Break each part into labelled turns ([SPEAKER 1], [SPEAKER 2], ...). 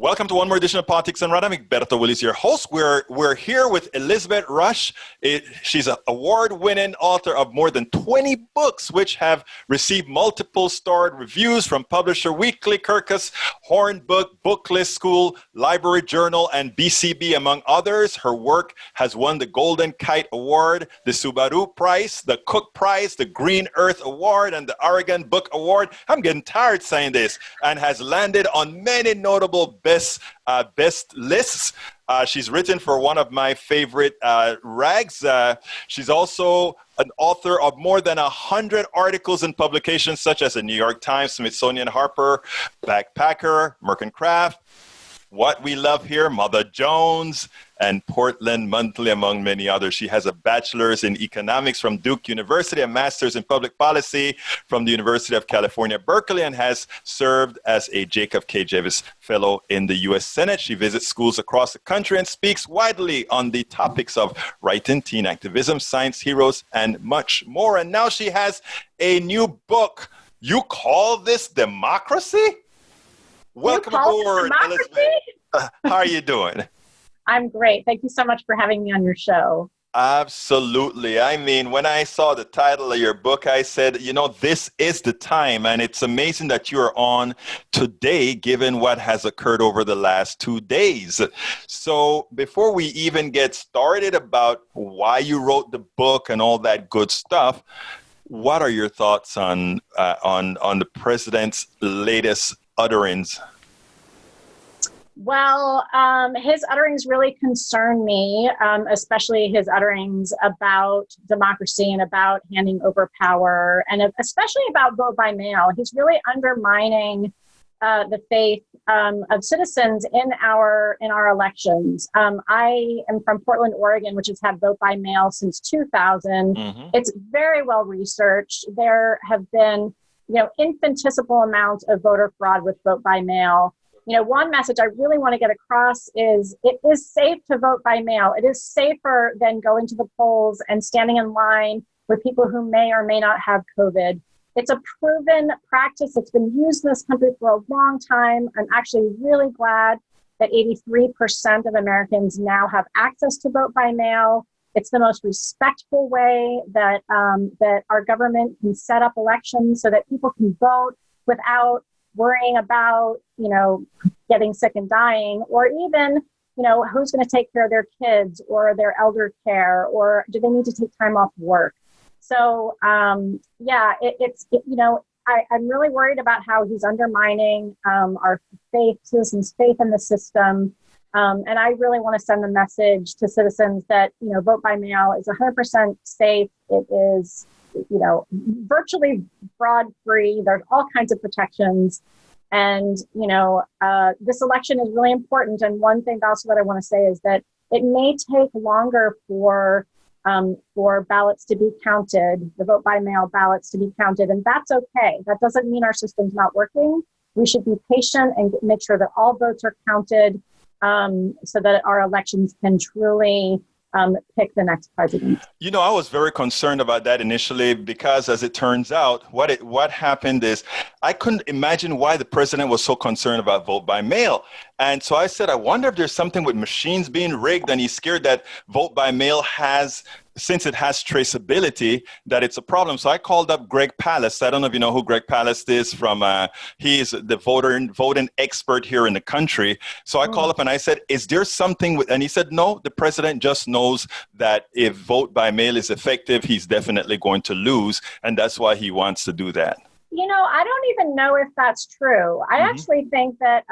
[SPEAKER 1] Welcome to one more edition of Politics and Random. Egberto Willis, your host. We're here with Elizabeth Rusch. She's an award-winning author of more than 20 books, which have received multiple starred reviews from Publisher Weekly, Kirkus, Horn Book, Booklist School, Library Journal, and BCB, among others. Her work has won the Golden Kite Award, the Subaru Prize, the Cook Prize, the Green Earth Award, and the Oregon Book Award. I'm getting tired saying this. And has landed on many notable best lists. She's written for one of my favorite rags. She's also an author of more than 100 articles and publications, such as the New York Times, Smithsonian, Harper, Backpacker, Merck & Craft, What We Love Here, Mother Jones, and Portland Monthly, among many others. She has a bachelor's in economics from Duke University, a master's in public policy from the University of California, Berkeley, and has served as a Jacob K. Jevis Fellow in the U.S. Senate. She visits schools across the country and speaks widely on the topics of writing, teen activism, science heroes, and much more. And now she has a new book. You call this democracy? Welcome aboard, Elizabeth. How are you doing?
[SPEAKER 2] I'm great. Thank you so much for having me on your show.
[SPEAKER 1] Absolutely. I mean, when I saw the title of your book, I said, this is the time. And it's amazing that you're on today, given what has occurred over the last 2 days. So before we even get started about why you wrote the book and all that good stuff, what are your thoughts on the president's latest utterance?
[SPEAKER 2] Well, his utterings really concern me, especially his utterings about democracy and about handing over power, and especially about vote by mail. He's really undermining the faith of citizens in our elections. I am from Portland, Oregon, which has had vote by mail since 2000. Mm-hmm. It's very well researched. There have been, infinitesimal amounts of voter fraud with vote by mail. One message I really want to get across is it is safe to vote by mail. It is safer than going to the polls and standing in line with people who may or may not have COVID. It's a proven practice that's been used in this country for a long time. I'm actually really glad that 83% of Americans now have access to vote by mail. It's the most respectful way that our government can set up elections so that people can vote without worrying about, getting sick and dying, or even, who's going to take care of their kids or their elder care, or do they need to take time off work? So, I'm really worried about how he's undermining our citizens' faith in the system. And I really want to send a message to citizens that, vote by mail is 100% safe. It is, virtually fraud-free. There's all kinds of protections. And, this election is really important. And one thing also that I want to say is that it may take longer for ballots to be counted, the vote by mail ballots to be counted. And that's okay. That doesn't mean our system's not working. We should be patient and make sure that all votes are counted so that our elections can truly pick the next president.
[SPEAKER 1] I was very concerned about that initially because, as it turns out, what happened is I couldn't imagine why the president was so concerned about vote by mail. And so I said, I wonder if there's something with machines being rigged, and he's scared that vote by mail since it has traceability, that it's a problem. So I called up Greg Palast. I don't know if you know who Greg Palast is from. He is the voting expert here in the country. So I called up and I said, is there something and he said, no, the president just knows that if vote by mail is effective, he's definitely going to lose. And that's why he wants to do that.
[SPEAKER 2] I don't even know if that's true. I actually think that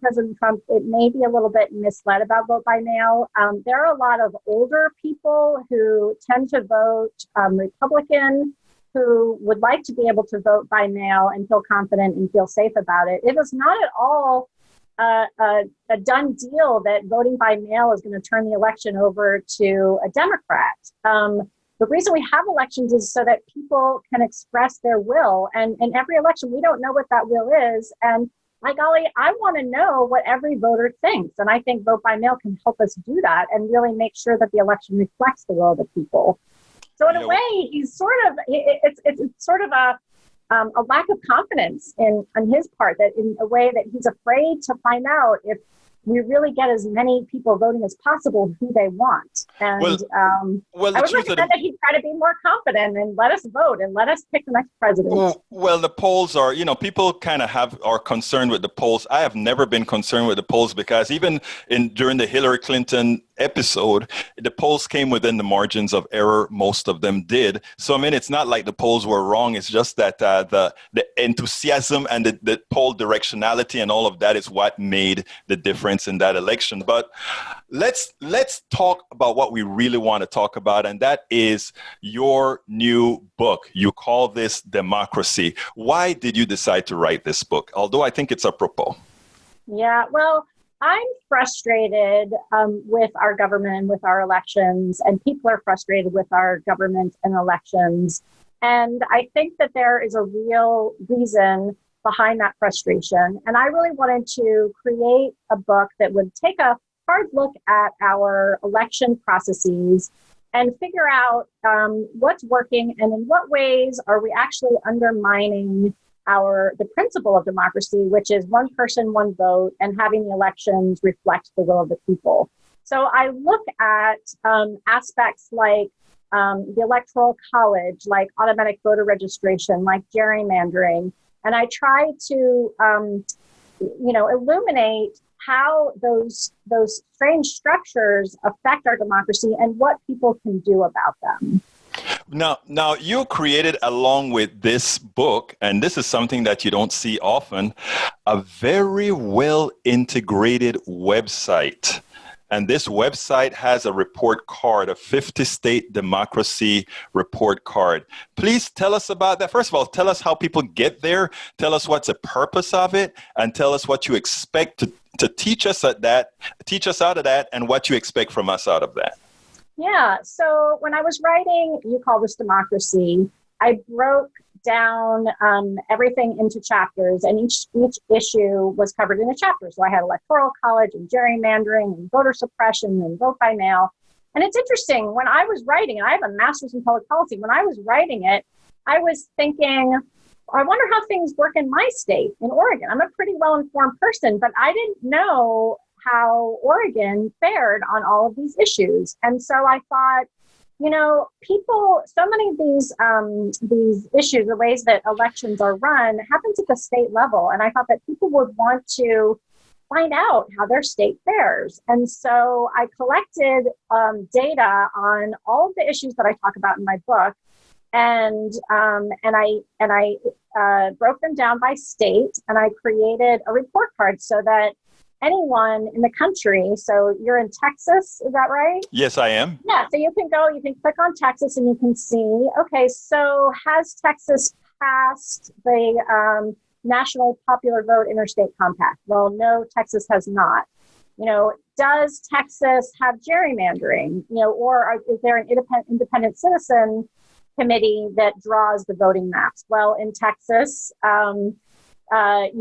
[SPEAKER 2] President Trump, it may be a little bit misled about vote by mail. There are a lot of older people who tend to vote Republican who would like to be able to vote by mail and feel confident and feel safe about it. It is not at all a done deal that voting by mail is going to turn the election over to a Democrat. The reason we have elections is so that people can express their will. And in every election, we don't know what that will is. And by golly, I want to know what every voter thinks. And I think vote by mail can help us do that and really make sure that the election reflects the will of the people. So in a way, he's it's sort of a lack of confidence on his part, that in a way that he's afraid to find out if we really get as many people voting as possible who they want. And I would recommend that he try to be more confident and let us vote and let us pick the next president.
[SPEAKER 1] Well, the polls are, people kind of are concerned with the polls. I have never been concerned with the polls because even during the Hillary Clinton episode, the polls came within the margins of error. Most of them did. So, I mean, it's not like the polls were wrong. It's just that the enthusiasm and the poll directionality and all of that is what made the difference in that election. But let's talk about what we really want to talk about, and that is your new book. You call this Democracy. Why did you decide to write this book? Although I think it's apropos.
[SPEAKER 2] Yeah, well, I'm frustrated with our government and with our elections, and people are frustrated with our government and elections. And I think that there is a real reason behind that frustration. And I really wanted to create a book that would take a hard look at our election processes and figure out what's working and in what ways are we actually undermining the principle of democracy, which is one person, one vote, and having the elections reflect the will of the people. So I look at aspects like the Electoral College, like automatic voter registration, like gerrymandering, and I try to, illuminate how those strange structures affect our democracy and what people can do about them.
[SPEAKER 1] Now, you created, along with this book, and this is something that you don't see often, a very well integrated website. And this website has a report card, a 50-state democracy report card. Please tell us about that. First of all, tell us how people get there. Tell us what's the purpose of it, and tell us what you expect to teach us out of that, and what you expect from us out of that.
[SPEAKER 2] Yeah. So when I was writing You Call This Democracy, I broke down everything into chapters, and each issue was covered in a chapter. So I had Electoral College and gerrymandering and voter suppression and vote by mail. And it's interesting, when I was writing, and I have a master's in public policy, when I was writing it, I was thinking, I wonder how things work in my state, in Oregon. I'm a pretty well-informed person, but I didn't know how Oregon fared on all of these issues. And so I thought, people, so many of these issues, the ways that elections are run, happens at the state level. And I thought that people would want to find out how their state fares. And so I collected data on all of the issues that I talk about in my book. And I broke them down by state, and I created a report card so that anyone in the country, so you're in Texas, is that right?
[SPEAKER 1] Yes, I am.
[SPEAKER 2] Yeah, so you can click on Texas and you can see, okay, so has Texas passed the National Popular Vote Interstate Compact? Well, no, Texas has not. Does Texas have gerrymandering? Or is there an independent citizen committee that draws the voting maps? Well, in Texas, you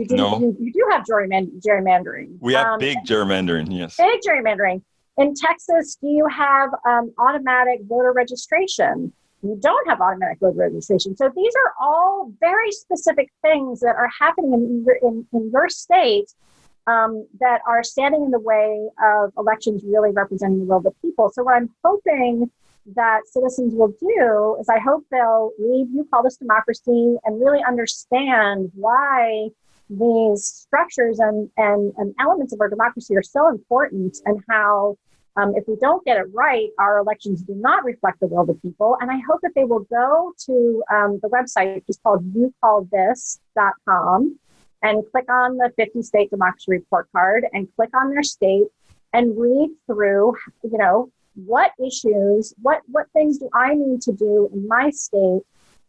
[SPEAKER 2] do have gerrymandering.
[SPEAKER 1] We have big gerrymandering, yes.
[SPEAKER 2] Big gerrymandering. In Texas, do you have automatic voter registration? You don't have automatic voter registration. So these are all very specific things that are happening in your state that are standing in the way of elections really representing the will of the people. So what I'm hoping that citizens will do is I hope they'll read You Call This Democracy and really understand why these structures and elements of our democracy are so important, and how if we don't get it right, our elections do not reflect the will of the people. And I hope that they will go to the website, which is called youcallthis.com, and click on the 50-state democracy report card and click on their state and read through, what issues, what things do I need to do in my state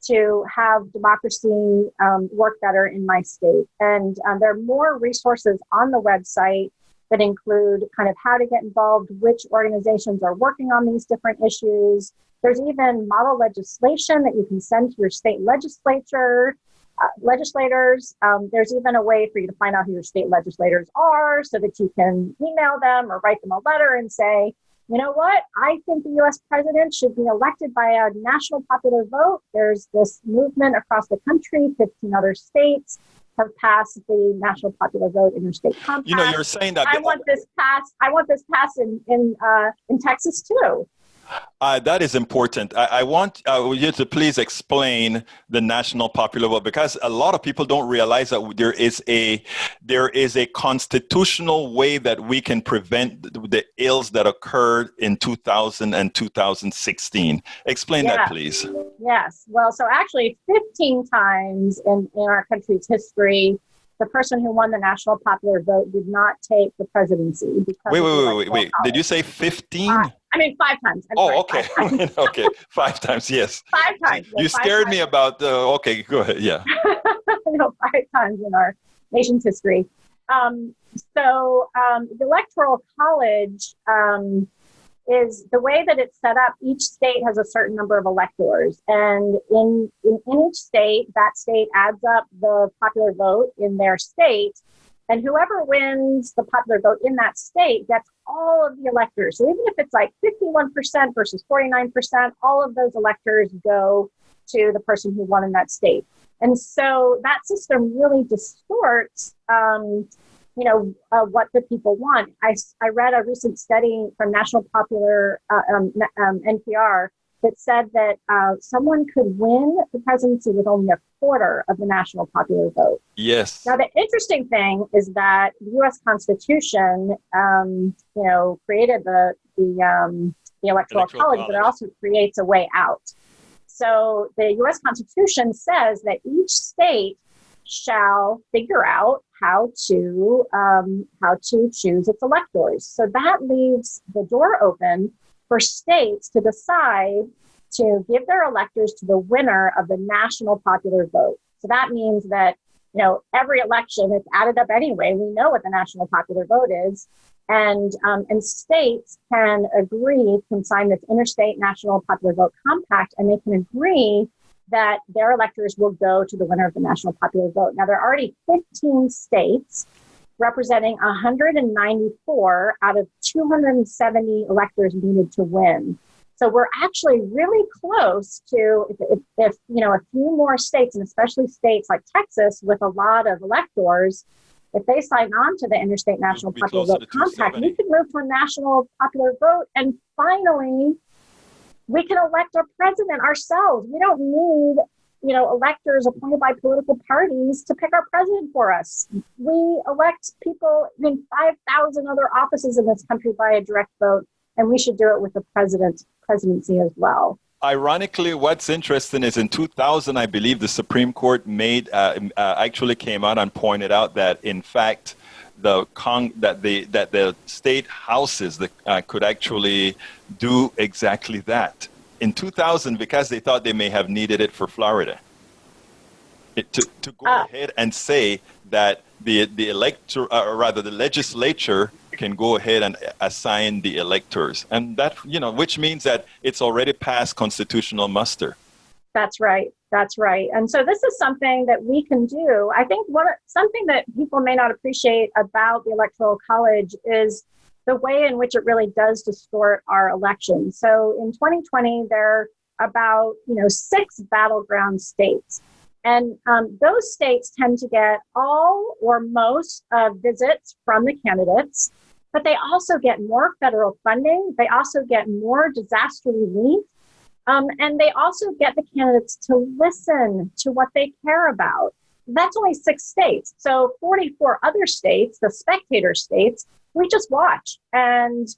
[SPEAKER 2] to have democracy work better in my state. And there are more resources on the website that include kind of how to get involved, which organizations are working on these different issues. There's even model legislation that you can send to your state legislators. There's even a way for you to find out who your state legislators are so that you can email them or write them a letter and say, you know what? I think the US president should be elected by a national popular vote. There's this movement across the country. 15 other states have passed the national popular vote interstate compact.
[SPEAKER 1] You know, you're saying that
[SPEAKER 2] I want this passed in Texas too.
[SPEAKER 1] That is important. I want you to please explain the national popular vote, because a lot of people don't realize that there is a constitutional way that we can prevent the ills that occurred in 2000 and 2016. Explain that, please.
[SPEAKER 2] Yes. Well, so actually 15 times in our country's history, the person who won the national popular vote did not take the presidency.
[SPEAKER 1] Wait. Did you say 15?
[SPEAKER 2] I mean, 5 times.
[SPEAKER 1] Okay. 5 times, yes.
[SPEAKER 2] 5 times.
[SPEAKER 1] You scared me about okay, go ahead, yeah.
[SPEAKER 2] No, 5 times in our nation's history. The Electoral College is the way that it's set up. Each state has a certain number of electors. And in each state, that state adds up the popular vote in their state. And whoever wins the popular vote in that state gets all of the electors. So even if it's like 51% versus 49%, all of those electors go to the person who won in that state. And so that system really distorts, what the people want. I read a recent study from National Popular NPR that said that someone could win the presidency with only a quarter of the national popular vote.
[SPEAKER 1] Yes.
[SPEAKER 2] Now, the interesting thing is that the U.S. Constitution, created the Electoral College, but it also creates a way out. So the U.S. Constitution says that each state shall figure out how to choose its electors. So that leaves the door open for states to decide to give their electors to the winner of the national popular vote. So that means that, every election, it's added up anyway. We know what the national popular vote is. And states can sign this interstate national popular vote compact, and they can agree that their electors will go to the winner of the national popular vote. Now, there are already 15 states representing 194 out of 270 electors needed to win. So we're actually really close to, if a few more states, and especially states like Texas with a lot of electors, if they sign on to the interstate national popular vote compact, we could move to a national popular vote, and finally we can elect our president ourselves. We don't need electors appointed by political parties to pick our president for us. We elect people in 5,000 other offices in this country by a direct vote, and we should do it with the presidency as well.
[SPEAKER 1] Ironically, what's interesting is in 2000, I believe the Supreme Court actually came out and pointed out that, in fact, that the state houses could actually do exactly that. In 2000, because they thought they may have needed it for Florida, to go ahead and say that the legislature can go ahead and assign the electors, and that which means that it's already passed constitutional muster.
[SPEAKER 2] That's right. And so this is something that we can do. I think something that people may not appreciate about the Electoral College is the way in which it really does distort our elections. So in 2020, there are about 6 battleground states. And those states tend to get all or most visits from the candidates, but they also get more federal funding. They also get more disaster relief. And they also get the candidates to listen to what they care about. That's only 6 states. So 44 other states, the spectator states, we just watch and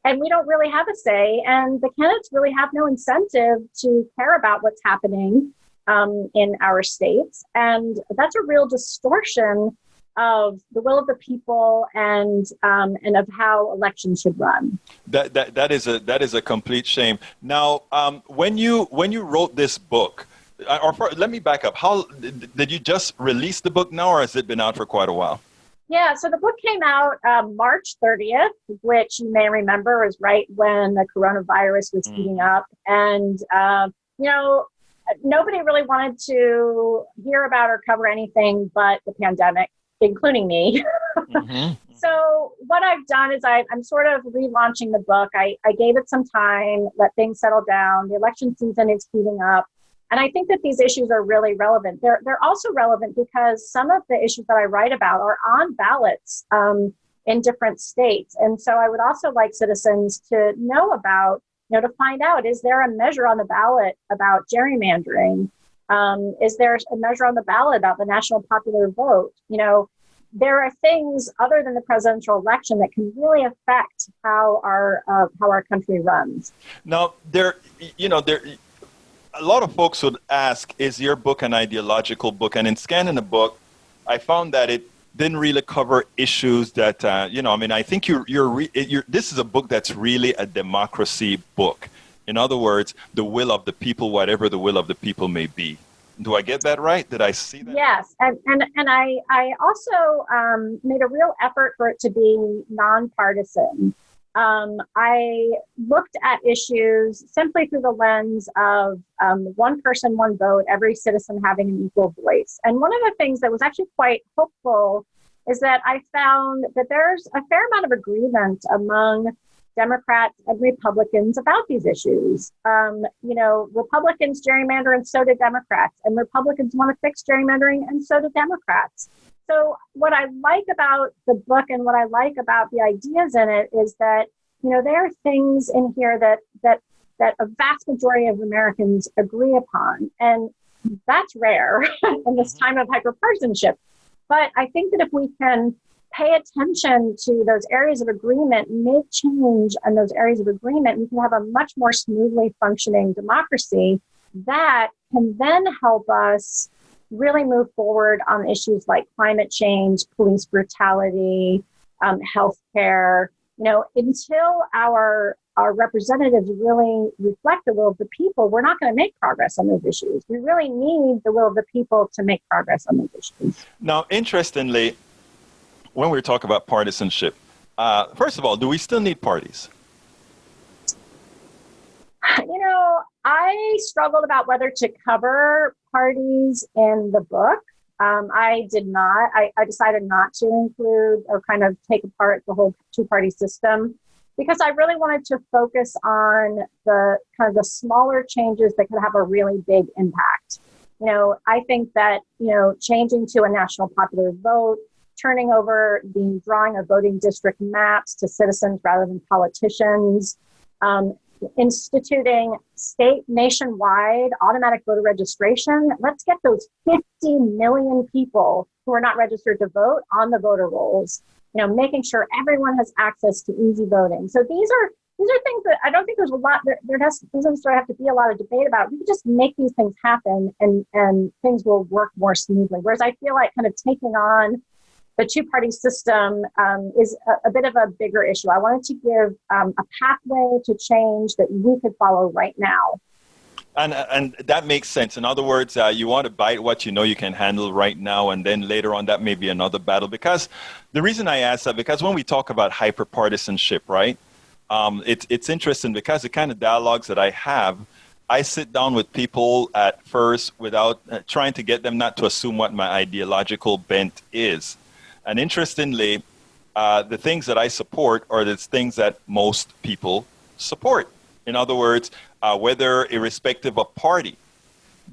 [SPEAKER 2] we don't really have a say. And the candidates really have no incentive to care about what's happening in our states. And that's a real distortion of the will of the people and of how elections should run.
[SPEAKER 1] That is a complete shame. Now, when you wrote this book, let me back up. How did you just release the book now, or has it been out for quite a while?
[SPEAKER 2] Yeah, so the book came out March 30th, which you may remember was right when the coronavirus was heating up. And, nobody really wanted to hear about or cover anything but the pandemic, including me. So what I've done is I'm sort of relaunching the book. I gave it some time, let things settle down. The election season is heating up. And I think that these issues are really relevant. They're also relevant because some of the issues that I write about are on ballots in different states. And so I would also like citizens to know about, to find out, is there a measure on the ballot about gerrymandering? Is there a measure on the ballot about the national popular vote? There are things other than the presidential election that can really affect how our country runs.
[SPEAKER 1] Now, a lot of folks would ask, is your book an ideological book? And in scanning the book, I found that it didn't really cover issues that, I think this is a book that's really a democracy book. In other words, the will of the people, whatever the will of the people may be. Do I get that right? Did I see that?
[SPEAKER 2] Yes. And I also made a real effort for it to be nonpartisan. I looked at issues simply through the lens of one person, one vote, every citizen having an equal voice. And one of the things that was actually quite hopeful is that I found that there's a fair amount of agreement among Democrats and Republicans about these issues. Republicans gerrymander and so do Democrats, and Republicans want to fix gerrymandering and so do Democrats. So what I like about the book and what I like about the ideas in it is that, there are things in here that a vast majority of Americans agree upon. And that's rare in this time of hyperpartisanship. But I think that if we can pay attention to those areas of agreement, make change in those areas of agreement, we can have a much more smoothly functioning democracy that can then help us really move forward on issues like climate change, police brutality, healthcare. Until our representatives really reflect the will of the people, we're not going to make progress on those issues. We really need the will of the people to make progress on those issues.
[SPEAKER 1] Now, interestingly, when we talk about partisanship, first of all, do we still need parties?
[SPEAKER 2] I struggled about whether to cover parties in the book. I did not. I decided not to include or kind of take apart the whole two-party system because I really wanted to focus on the kind of the smaller changes that could have a really big impact. I think that, changing to a national popular vote, turning over the drawing of voting district maps to citizens rather than politicians, instituting nationwide automatic voter registration. Let's get those 50 million people who are not registered to vote on the voter rolls, making sure everyone has access to easy voting. So these are things that I don't think there's a lot, there doesn't have to be a lot of debate about. We can just make these things happen and things will work more smoothly. Whereas I feel like kind of taking on the two-party system is a bit of a bigger issue. I wanted to give a pathway to change that we could follow right now.
[SPEAKER 1] And that makes sense. In other words, you want to bite what you know you can handle right now, and then later on that may be another battle. Because the reason I ask that, because when we talk about hyperpartisanship, right, it's interesting because the kind of dialogues that I have, I sit down with people at first without trying to get them not to assume what my ideological bent is. And interestingly, the things that I support are the things that most people support. In other words, whether irrespective of party.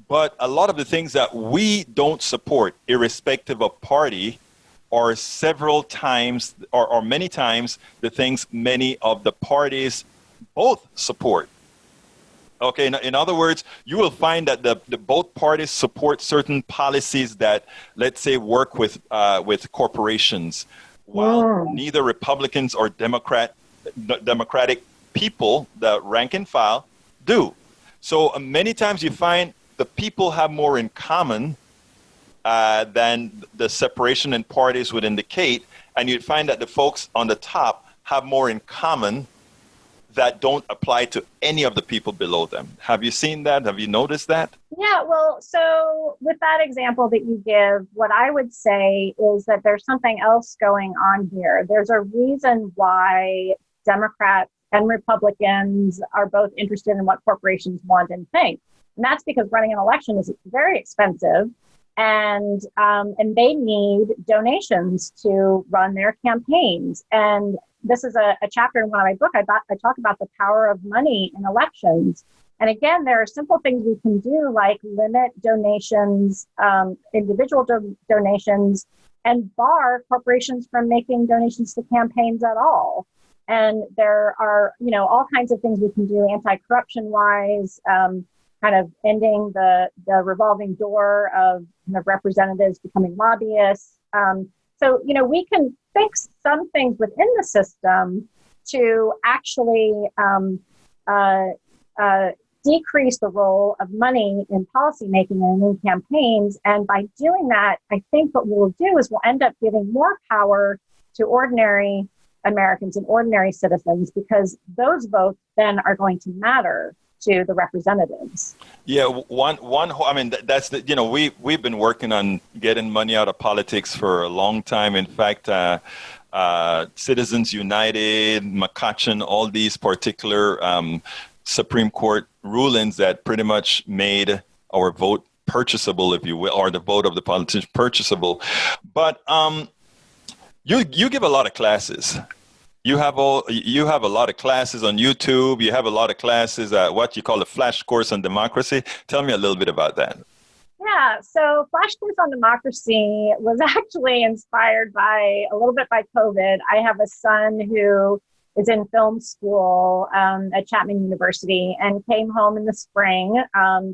[SPEAKER 1] But a lot of the things that we don't support, irrespective of party, are several times or many times the things many of the parties both support. Okay, in other words, you will find that the both parties support certain policies that, let's say, work with corporations, while neither Republicans or Democratic people, the rank and file, do. So many times you find the people have more in common than the separation in parties would indicate, and you'd find that the folks on the top have more in common that don't apply to any of the people below them. Have you seen that? Have you noticed that?
[SPEAKER 2] Yeah, well, so with that example that you give, what I would say is that there's something else going on here. There's a reason why Democrats and Republicans are both interested in what corporations want and think. And that's because running an election is very expensive. and they need donations to run their campaigns. And this is a chapter in one of my books. I talk about the power of money in elections. And again, there are simple things we can do, like limit donations, individual donations, and bar corporations from making donations to campaigns at all. And there are, all kinds of things we can do anti-corruption wise, kind of ending the revolving door of representatives becoming lobbyists. So, we can fix some things within the system to actually decrease the role of money in policymaking and in campaigns. And by doing that, I think what we'll do is we'll end up giving more power to ordinary Americans and ordinary citizens, because those votes then are going to matter to the representatives.
[SPEAKER 1] Yeah, that's the, we've been working on getting money out of politics for a long time. In fact, Citizens United, McCutcheon, all these particular Supreme Court rulings that pretty much made our vote purchasable, if you will, or the vote of the politician purchasable. But you give a lot of classes. You have a lot of classes on YouTube. You have a lot of classes at what you call a flash course on democracy. Tell me a little bit about that.
[SPEAKER 2] Yeah, so Flash Course on Democracy was actually inspired by COVID. I have a son who is in film school at Chapman University and came home in the spring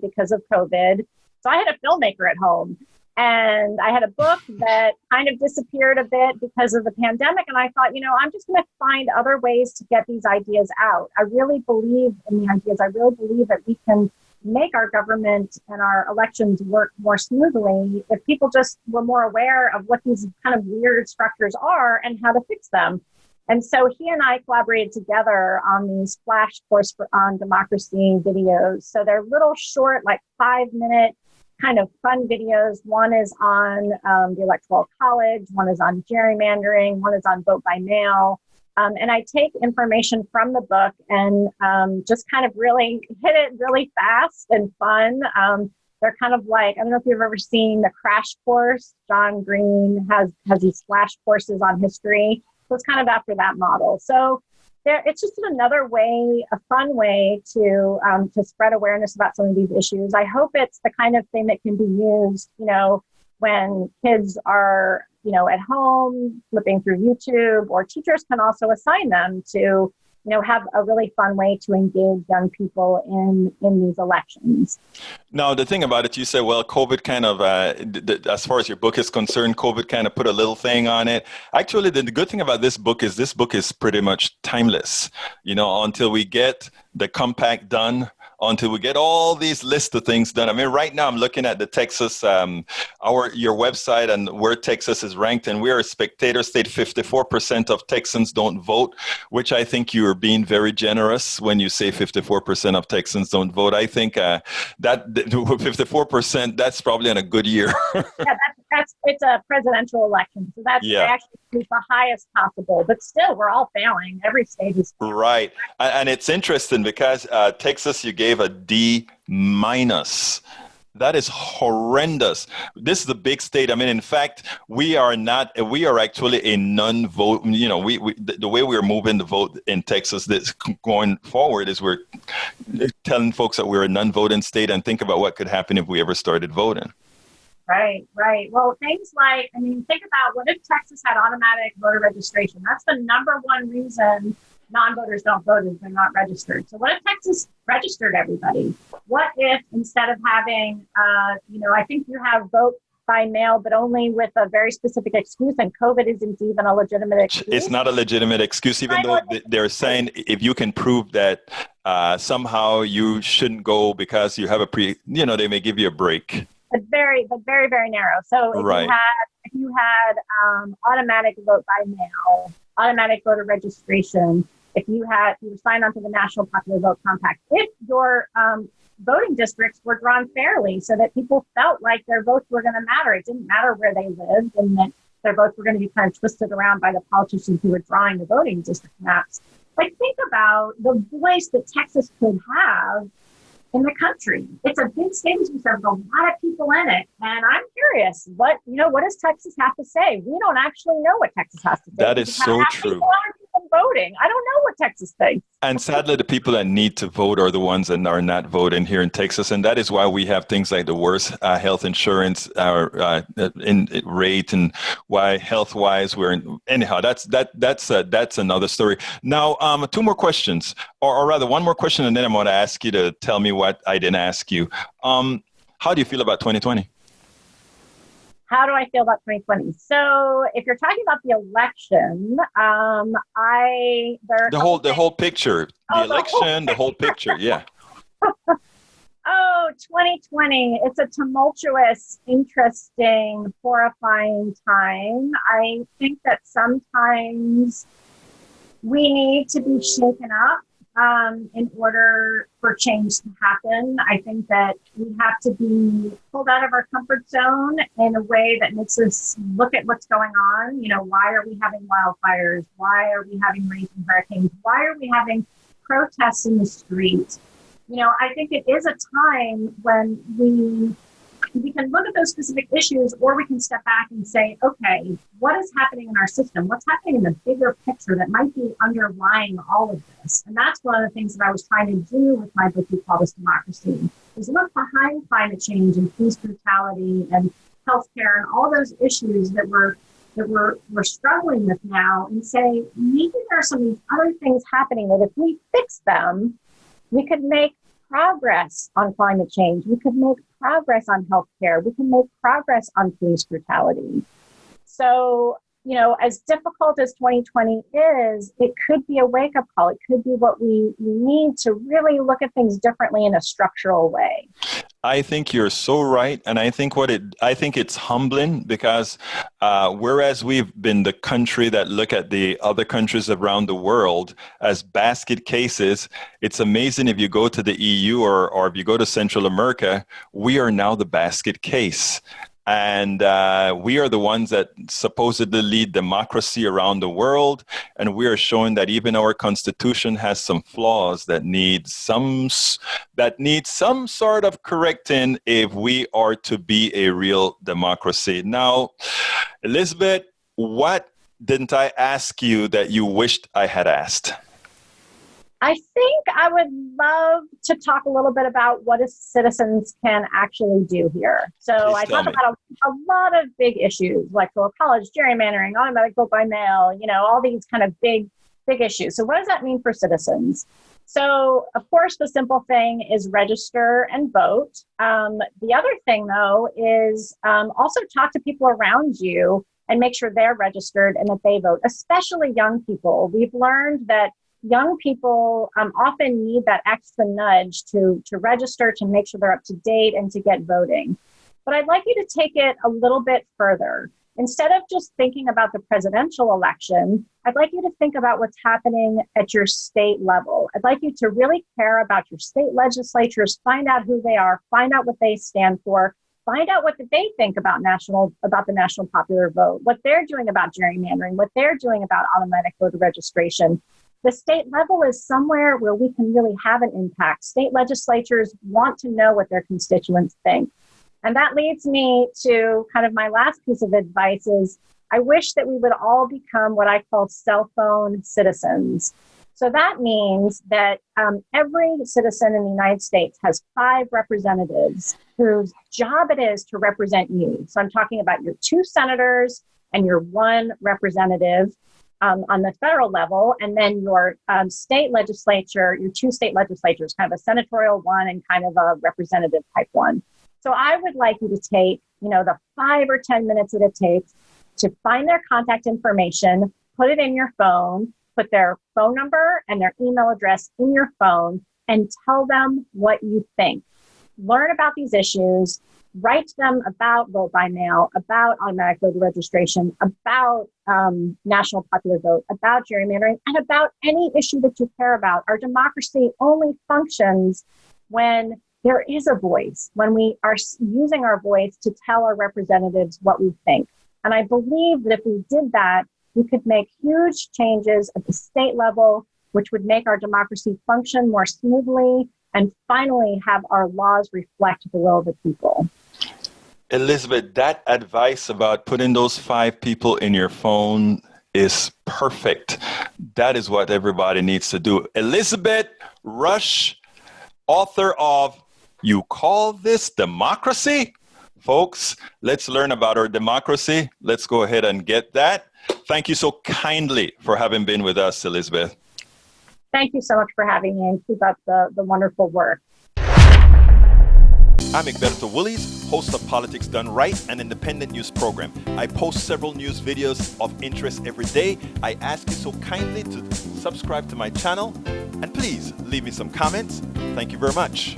[SPEAKER 2] because of COVID. So I had a filmmaker at home. And I had a book that kind of disappeared a bit because of the pandemic. And I thought, I'm just going to find other ways to get these ideas out. I really believe in the ideas. I really believe that we can make our government and our elections work more smoothly if people just were more aware of what these kind of weird structures are and how to fix them. And so he and I collaborated together on these Flash Course on Democracy videos. So they're little short, like 5-minute kind of fun videos. One is on the Electoral College, one is on gerrymandering, one is on vote by mail. And I take information from the book and just kind of really hit it really fast and fun. They're kind of like, I don't know if you've ever seen the Crash Course. John Green has these flash courses on history. So it's kind of after that model. So it's just another way, a fun way to spread awareness about some of these issues. I hope it's the kind of thing that can be used, when kids are, at home flipping through YouTube, or teachers can also assign them to, have a really fun way to engage young people in these elections.
[SPEAKER 1] Now, the thing about it, you said, well, COVID kind of, as far as your book is concerned, COVID kind of put a little thing on it. Actually, the good thing about this book is pretty much timeless, until we get the compact done, until we get all these lists of things done. I mean, right now I'm looking at the Texas, your website and where Texas is ranked, and we are a spectator state. 54% of Texans don't vote, which I think you're being very generous when you say 54% of Texans don't vote. I think that 54%, that's probably in a good year.
[SPEAKER 2] Yeah, it's a presidential election, so that's actually the highest possible. But still, we're all failing. Every state is failing.
[SPEAKER 1] Right, and it's interesting because Texas, you gave a D-. That is horrendous. This is a big state. I mean, in fact, we are actually a non-vote. The way we're moving the vote in Texas this going forward is we're telling folks that we're a non-voting state, and think about what could happen if we ever started voting.
[SPEAKER 2] Right. Well, things like, think about what if Texas had automatic voter registration? That's the number one reason non-voters don't vote is they're not registered. So what if Texas registered everybody? What if instead of having, I think you have vote by mail, but only with a very specific excuse, and COVID isn't even a legitimate excuse.
[SPEAKER 1] It's not a legitimate excuse, even though they're saying if you can prove that somehow you shouldn't go because you have they may give you a break.
[SPEAKER 2] But very, very narrow. So if you had automatic vote by mail, automatic voter registration, if you were signed onto the National Popular Vote Compact, if your voting districts were drawn fairly so that people felt like their votes were going to matter, it didn't matter where they lived, and that their votes were going to be kind of twisted around by the politicians who were drawing the voting district maps. Like, think about the voice that Texas could have in the country. It's a big state, as you said, with a lot of people in it. And I'm curious, what does Texas have to say? We don't actually know what Texas has to say.
[SPEAKER 1] That is so true.
[SPEAKER 2] People aren't even voting. I don't know what Texas thinks.
[SPEAKER 1] And sadly, the people that need to vote are the ones that are not voting here in Texas. And that is why we have things like the worst health insurance in rate, and why health-wise anyhow, that's another story. Now, two more questions, or rather one more question, and then I'm going to ask you to tell me what I didn't ask you. How do you feel about 2020?
[SPEAKER 2] How do I feel about 2020? So if you're talking about the election,
[SPEAKER 1] the whole picture, the election, the whole picture, yeah.
[SPEAKER 2] 2020, it's a tumultuous, interesting, horrifying time. I think that sometimes we need to be shaken up in order for change to happen. I think that we have to be pulled out of our comfort zone in a way that makes us look at what's going on. Why are we having wildfires? Why are we having raging hurricanes? Why are we having protests in the street? I think it is a time when we can look at those specific issues, or we can step back and say, okay, what is happening in our system? What's happening in the bigger picture that might be underlying all of this? And that's one of the things that I was trying to do with my book, We Call This Democracy, is look behind climate change and police brutality and healthcare and all those issues that we're struggling with now, and say, maybe there are some of these other things happening that if we fix them, we could make progress on climate change. We could make progress on healthcare. We can make progress on police brutality. So, as difficult as 2020 is, it could be a wake-up call. It could be what we need to really look at things differently in a structural way.
[SPEAKER 1] I think you're so right. And I think it's humbling, because whereas we've been the country that look at the other countries around the world as basket cases, it's amazing if you go to the EU or if you go to Central America, we are now the basket case. And we are the ones that supposedly lead democracy around the world. And we are showing that even our Constitution has some flaws that need some sort of correcting if we are to be a real democracy. Now, Elizabeth, what didn't I ask you that you wished I had asked?
[SPEAKER 2] I think I would love to talk a little bit about what citizens can actually do here. So I talk about a lot of big issues, Electoral College, gerrymandering, automatic vote by mail, all these kind of big issues. So what does that mean for citizens? So, of course, the simple thing is register and vote. The other thing, though, is also talk to people around you and make sure they're registered and that they vote, especially young people. We've learned that young people often need that extra nudge to register, to make sure they're up to date and to get voting. But I'd like you to take it a little bit further. Instead of just thinking about the presidential election, I'd like you to think about what's happening at your state level. I'd like you to really care about your state legislatures, find out who they are, find out what they stand for, find out what they think about the national popular vote, what they're doing about gerrymandering, what they're doing about automatic voter registration. The state level is somewhere where we can really have an impact. State legislatures want to know what their constituents think. And that leads me to kind of my last piece of advice is I wish that we would all become what I call cell phone citizens. So that means that every citizen in the United States has 5 representatives whose job it is to represent you. So I'm talking about your 2 senators and your 1 representative on the federal level, and then your state legislature, your 2 state legislatures, kind of a senatorial one and kind of a representative type one. So I would like you to take, the 5 or 10 minutes that it takes to find their contact information, put it in your phone, put their phone number and their email address in your phone, and tell them what you think. Learn about these issues. Write to them about vote by mail, about automatic voter registration, about national popular vote, about gerrymandering, and about any issue that you care about. Our democracy only functions when there is a voice, when we are using our voice to tell our representatives what we think. And I believe that if we did that, we could make huge changes at the state level, which would make our democracy function more smoothly and finally have our laws reflect the will of the people.
[SPEAKER 1] Elizabeth, that advice about putting those 5 people in your phone is perfect. That is what everybody needs to do. Elizabeth Rusch, author of You Call This Democracy? Folks, let's learn about our democracy. Let's go ahead and get that. Thank you so kindly for having been with us, Elizabeth.
[SPEAKER 2] Thank you so much for having me, and keep up the wonderful work.
[SPEAKER 1] I'm Egberto Willies, host of Politics Done Right, an independent news program. I post several news videos of interest every day. I ask you so kindly to subscribe to my channel, and please leave me some comments. Thank you very much.